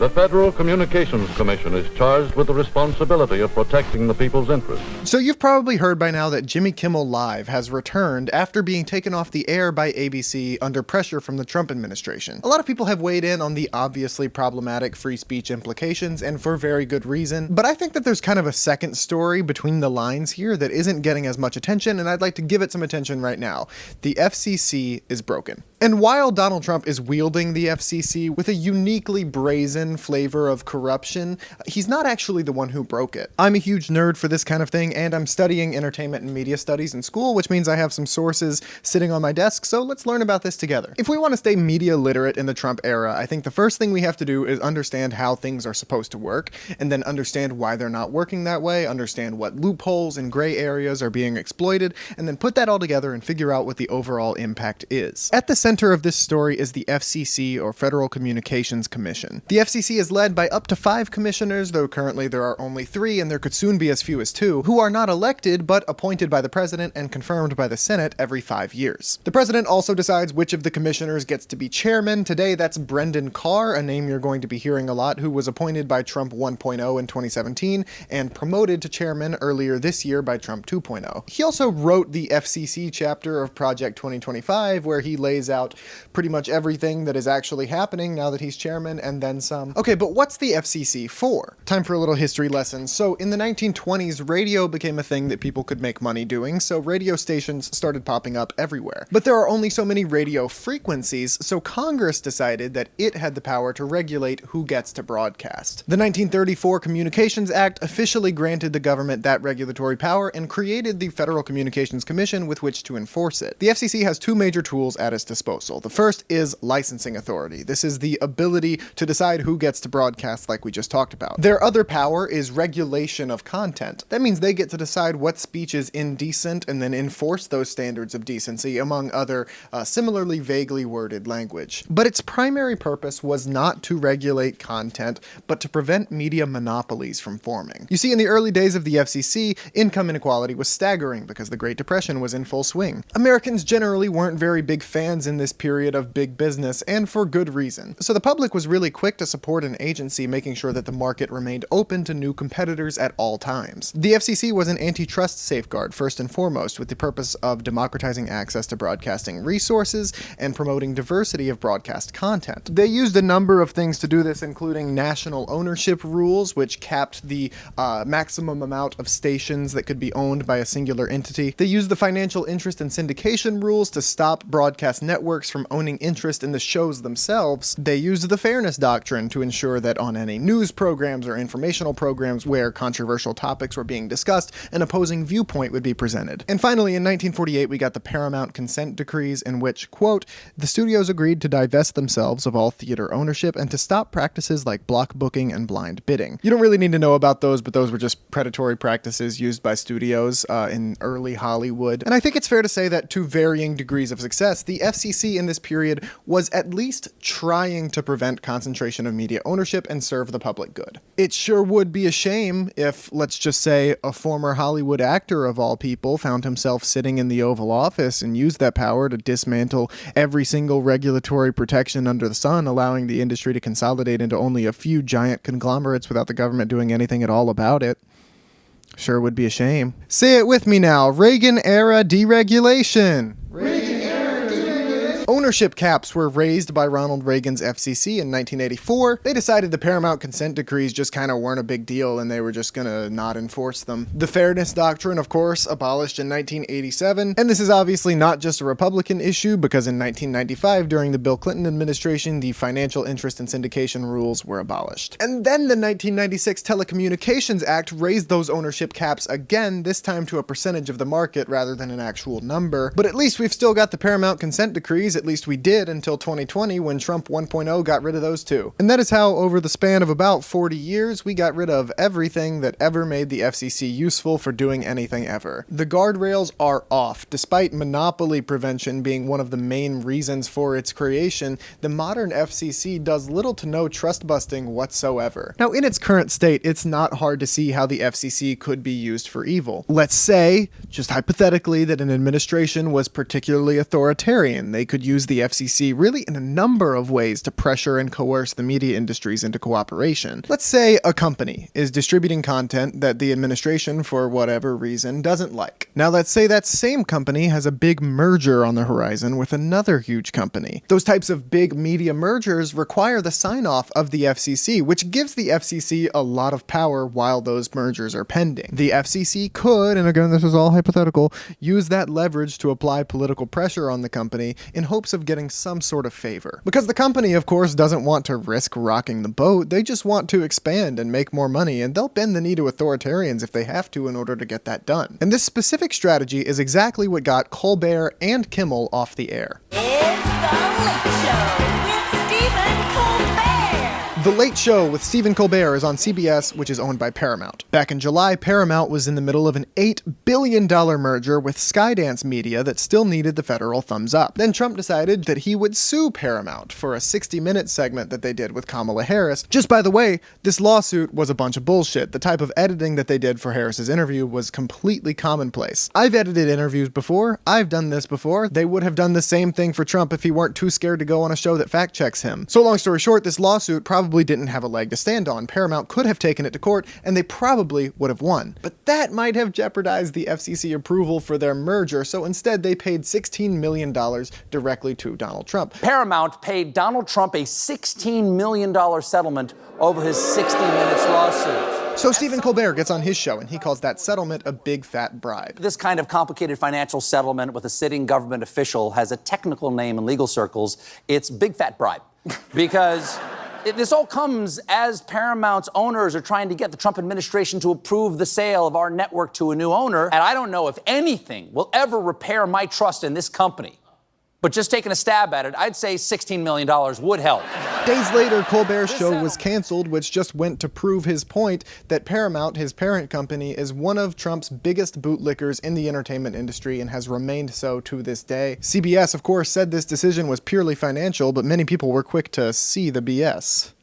The Federal Communications Commission is charged with the responsibility of protecting the people's interests. So you've probably heard by now that Jimmy Kimmel Live has returned after being taken off the air by ABC under pressure from the Trump administration. A lot of people have weighed in on the obviously problematic free speech implications, and for very good reason, but I think that there's kind of a second story between the lines here that isn't getting as much attention, and I'd like to give it some attention right now. The FCC is broken. And while Donald Trump is wielding the FCC with a uniquely brazen flavor of corruption, he's not actually the one who broke it. I'm a huge nerd for this kind of thing, and I'm studying entertainment and media studies in school, which means I have some sources sitting on my desk, so let's learn about this together. If we want to stay media literate in the Trump era, I think the first thing we have to do is understand how things are supposed to work, and then understand why they're not working that way, understand what loopholes and gray areas are being exploited, and then put that all together and figure out what the overall impact is. At the center of this story is the FCC, or Federal Communications Commission. The FCC is led by up to 5 commissioners, though currently there are only 3, and there could soon be as few as 2, who are not elected but appointed by the president and confirmed by the Senate every 5 years. The president also decides which of the commissioners gets to be chairman. Today that's Brendan Carr, a name you're going to be hearing a lot, who was appointed by Trump 1.0 in 2017 and promoted to chairman earlier this year by Trump 2.0. He also wrote the FCC chapter of Project 2025, where he lays out pretty much everything that is actually happening now that he's chairman, and then some. Okay, but what's the FCC for? Time for a little history lesson. So in the 1920s, radio became a thing that people could make money doing, so radio stations started popping up everywhere. But there are only so many radio frequencies, so Congress decided that it had the power to regulate who gets to broadcast. The 1934 Communications Act officially granted the government that regulatory power and created the Federal Communications Commission with which to enforce it. The FCC has 2 major tools at its disposal. The first is licensing authority. This is the ability to decide who gets to broadcast, like we just talked about. Their other power is regulation of content. That means they get to decide what speech is indecent and then enforce those standards of decency, among other similarly vaguely worded language. But its primary purpose was not to regulate content, but to prevent media monopolies from forming. You see, in the early days of the FCC, income inequality was staggering because the Great Depression was in full swing. Americans generally weren't very big fans in this period of big business, and for good reason. So the public was really quick to support an agency making sure that the market remained open to new competitors at all times. The FCC was an antitrust safeguard, first and foremost, with the purpose of democratizing access to broadcasting resources and promoting diversity of broadcast content. They used a number of things to do this, including national ownership rules, which capped the maximum amount of stations that could be owned by a singular entity. They used the financial interest and syndication rules to stop broadcast networks from owning interest in the shows themselves. They used the fairness doctrine to ensure that on any news programs or informational programs where controversial topics were being discussed, an opposing viewpoint would be presented. And finally, in 1948, we got the Paramount Consent Decrees, in which, quote, the studios agreed to divest themselves of all theater ownership and to stop practices like block booking and blind bidding. You don't really need to know about those, but those were just predatory practices used by studios in early Hollywood. And I think it's fair to say that to varying degrees of success, the FCC in this period was at least trying to prevent concentration of media ownership and serve the public good. It sure would be a shame if, let's just say, a former Hollywood actor of all people found himself sitting in the Oval Office and used that power to dismantle every single regulatory protection under the sun, allowing the industry to consolidate into only a few giant conglomerates without the government doing anything at all about it. Sure would be a shame. Say it with me now. Reagan-era deregulation. Ownership caps were raised by Ronald Reagan's FCC in 1984. They decided the Paramount Consent Decrees just kind of weren't a big deal and they were just gonna not enforce them. The Fairness Doctrine, of course, abolished in 1987, and this is obviously not just a Republican issue because in 1995, during the Bill Clinton administration, the financial interest and syndication rules were abolished. And then the 1996 Telecommunications Act raised those ownership caps again, this time to a percentage of the market rather than an actual number. But at least we've still got the Paramount Consent Decrees. At least we did until 2020 when Trump 1.0 got rid of those too. And that is how, over the span of about 40 years, we got rid of everything that ever made the FCC useful for doing anything ever. The guardrails are off. Despite monopoly prevention being one of the main reasons for its creation, the modern FCC does little to no trust busting whatsoever. Now, in its current state, it's not hard to see how the FCC could be used for evil. Let's say, just hypothetically, that an administration was particularly authoritarian. They could could use the FCC really in a number of ways to pressure and coerce the media industries into cooperation. Let's say a company is distributing content that the administration, for whatever reason, doesn't like. Now let's say that same company has a big merger on the horizon with another huge company. Those types of big media mergers require the sign-off of the FCC, which gives the FCC a lot of power while those mergers are pending. The FCC could, and again this is all hypothetical, use that leverage to apply political pressure on the company in hopes of getting some sort of favor. Because the company, of course, doesn't want to risk rocking the boat, they just want to expand and make more money, and they'll bend the knee to authoritarians if they have to in order to get that done. And this specific strategy is exactly what got Colbert and Kimmel off the air. The Late Show with Stephen Colbert is on CBS, which is owned by Paramount. Back in July, Paramount was in the middle of an $8 billion merger with Skydance Media that still needed the federal thumbs up. Then Trump decided that he would sue Paramount for a 60-minute segment that they did with Kamala Harris. Just by the way, this lawsuit was a bunch of bullshit. The type of editing that they did for Harris's interview was completely commonplace. I've edited interviews before. I've done this before. They would have done the same thing for Trump if he weren't too scared to go on a show that fact-checks him. So long story short, this lawsuit probably didn't have a leg to stand on. Paramount could have taken it to court, and they probably would have won. But that might have jeopardized the FCC approval for their merger, so instead they paid $16 million directly to Donald Trump. Paramount paid Donald Trump a $16 million settlement over his 60 Minutes lawsuit. So Stephen Colbert gets on his show, and he calls that settlement a big fat bribe. This kind of complicated financial settlement with a sitting government official has a technical name in legal circles. It's big fat bribe. Because this all comes as Paramount's owners are trying to get the Trump administration to approve the sale of our network to a new owner. And I don't know if anything will ever repair my trust in this company. But just taking a stab at it, I'd say $16 million would help. Days later, Colbert's show was canceled, which just went to prove his point that Paramount, his parent company, is one of Trump's biggest bootlickers in the entertainment industry and has remained so to this day. CBS, of course, said this decision was purely financial, but many people were quick to see the BS.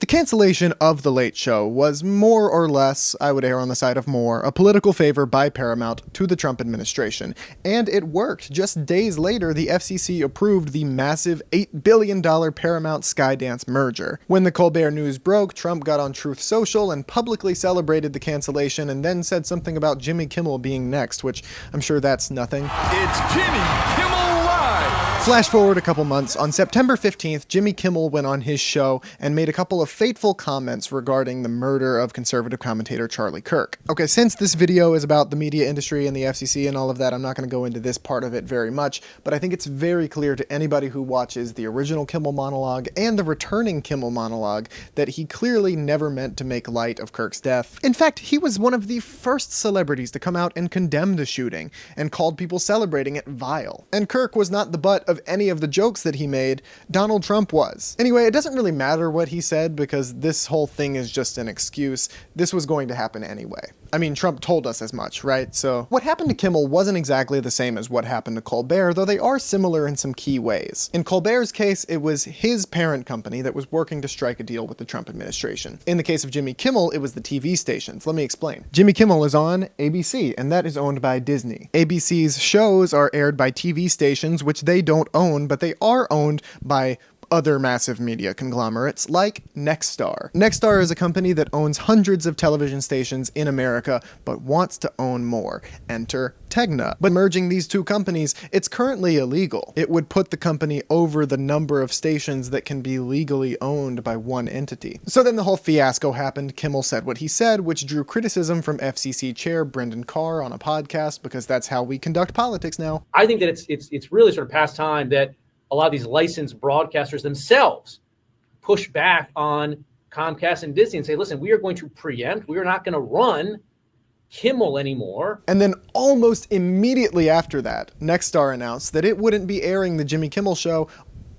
The cancellation of The Late Show was more or less, I would err on the side of more, a political favor by Paramount to the Trump administration. And it worked. Just days later, the FCC approved the massive $8 billion Paramount-Skydance merger. When the Colbert news broke, Trump got on Truth Social and publicly celebrated the cancellation and then said something about Jimmy Kimmel being next, which I'm sure that's nothing. It's Jimmy Kimmel Live! Flash forward a couple months. On September 15th, Jimmy Kimmel went on his show and made a couple of fateful comments regarding the murder of conservative commentator Charlie Kirk. Okay, since this video is about the media industry and the FCC and all of that, I'm not going to go into this part of it very much, but I think it's very clear to anybody who watches the original Kimmel monologue and the returning Kimmel monologue that he clearly never meant to make light of Kirk's death. In fact, he was one of the first celebrities to come out and condemn the shooting and called people celebrating it vile. And Kirk was not the butt of any of the jokes that he made. Donald Trump was. Anyway, it doesn't really matter what he said because this whole thing is just an excuse. This was going to happen anyway. I mean, Trump told us as much, right? So what happened to Kimmel wasn't exactly the same as what happened to Colbert, though they are similar in some key ways. In Colbert's case, it was his parent company that was working to strike a deal with the Trump administration. In the case of Jimmy Kimmel, it was the TV stations. Let me explain. Jimmy Kimmel is on ABC, and that is owned by Disney. ABC's shows are aired by TV stations, which they don't own, but they are owned by other massive media conglomerates like Nexstar. Nexstar is a company that owns hundreds of television stations in America, but wants to own more. Enter Tegna. But merging these two companies, it's currently illegal. It would put the company over the number of stations that can be legally owned by one entity. So then the whole fiasco happened. Kimmel said what he said, which drew criticism from FCC chair Brendan Carr on a podcast, because that's how we conduct politics now. I think that it's really sort of past time that a lot of these licensed broadcasters themselves push back on Comcast and Disney and say, listen, we are going to preempt. We are not going to run Kimmel anymore. And then almost immediately after that, Nexstar announced that it wouldn't be airing the Jimmy Kimmel show,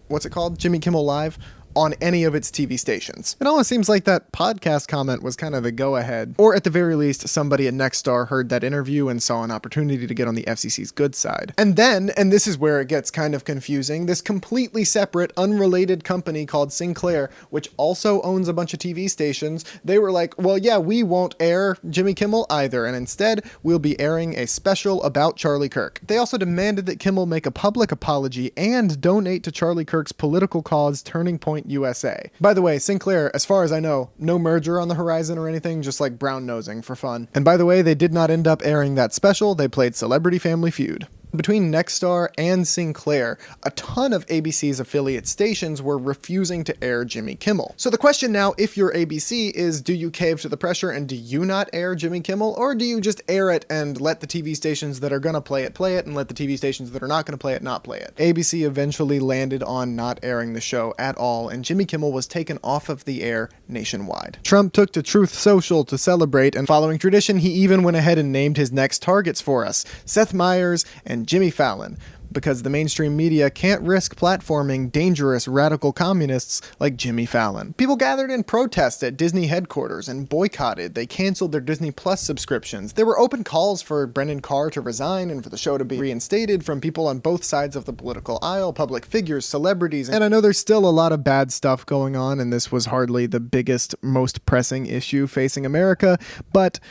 what's it called? Jimmy Kimmel Live, on any of its TV stations. It almost seems like that podcast comment was kind of the go-ahead, or at the very least, somebody at Nexstar heard that interview and saw an opportunity to get on the FCC's good side. And then, and this is where it gets kind of confusing, this completely separate, unrelated company called Sinclair, which also owns a bunch of TV stations, they were like, well, yeah, we won't air Jimmy Kimmel either, and instead, we'll be airing a special about Charlie Kirk. They also demanded that Kimmel make a public apology and donate to Charlie Kirk's political cause, Turning Point USA. By the way, Sinclair, as far as I know, no merger on the horizon or anything, just like brown nosing for fun. And by the way, they did not end up airing that special, they played Celebrity Family Feud. Between Nexstar and Sinclair, a ton of ABC's affiliate stations were refusing to air Jimmy Kimmel. So the question now, if you're ABC, is do you cave to the pressure and do you not air Jimmy Kimmel, or do you just air it and let the TV stations that are gonna play it, and let the TV stations that are not gonna play it, not play it? ABC eventually landed on not airing the show at all, and Jimmy Kimmel was taken off of the air nationwide. Trump took to Truth Social to celebrate, and following tradition, he even went ahead and named his next targets for us, Seth Meyers and Jimmy Fallon, because the mainstream media can't risk platforming dangerous radical communists like Jimmy Fallon. People gathered in protest at Disney headquarters and boycotted. They canceled their Disney Plus subscriptions. There were open calls for Brendan Carr to resign and for the show to be reinstated from people on both sides of the political aisle, public figures, celebrities, and I know there's still a lot of bad stuff going on, and this was hardly the biggest, most pressing issue facing America, but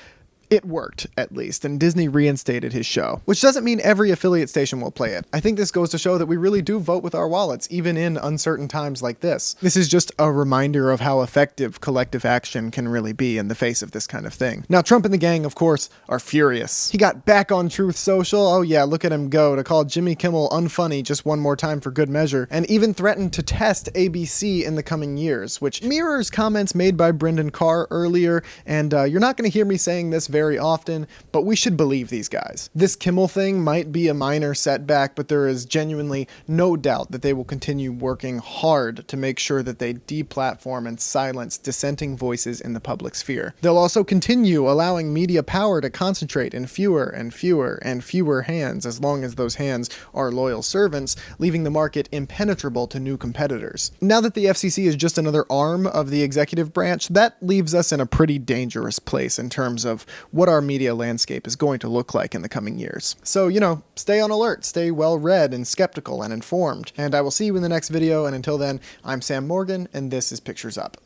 it worked, at least, and Disney reinstated his show. Which doesn't mean every affiliate station will play it. I think this goes to show that we really do vote with our wallets, even in uncertain times like this. This is just a reminder of how effective collective action can really be in the face of this kind of thing. Now, Trump and the gang, of course, are furious. He got back on Truth Social, oh yeah, look at him go, to call Jimmy Kimmel unfunny just one more time for good measure, and even threatened to test ABC in the coming years, which mirrors comments made by Brendan Carr earlier, and you're not going to hear me saying this very often, but we should believe these guys. This Kimmel thing might be a minor setback, but there is genuinely no doubt that they will continue working hard to make sure that they deplatform and silence dissenting voices in the public sphere. They'll also continue allowing media power to concentrate in fewer and fewer and fewer hands, as long as those hands are loyal servants, leaving the market impenetrable to new competitors. Now that the FCC is just another arm of the executive branch, that leaves us in a pretty dangerous place in terms of what our media landscape is going to look like in the coming years. So, stay on alert, stay well read and skeptical and informed, and I will see you in the next video, and until then, I'm Sam Morgan, and this is Pictures Up.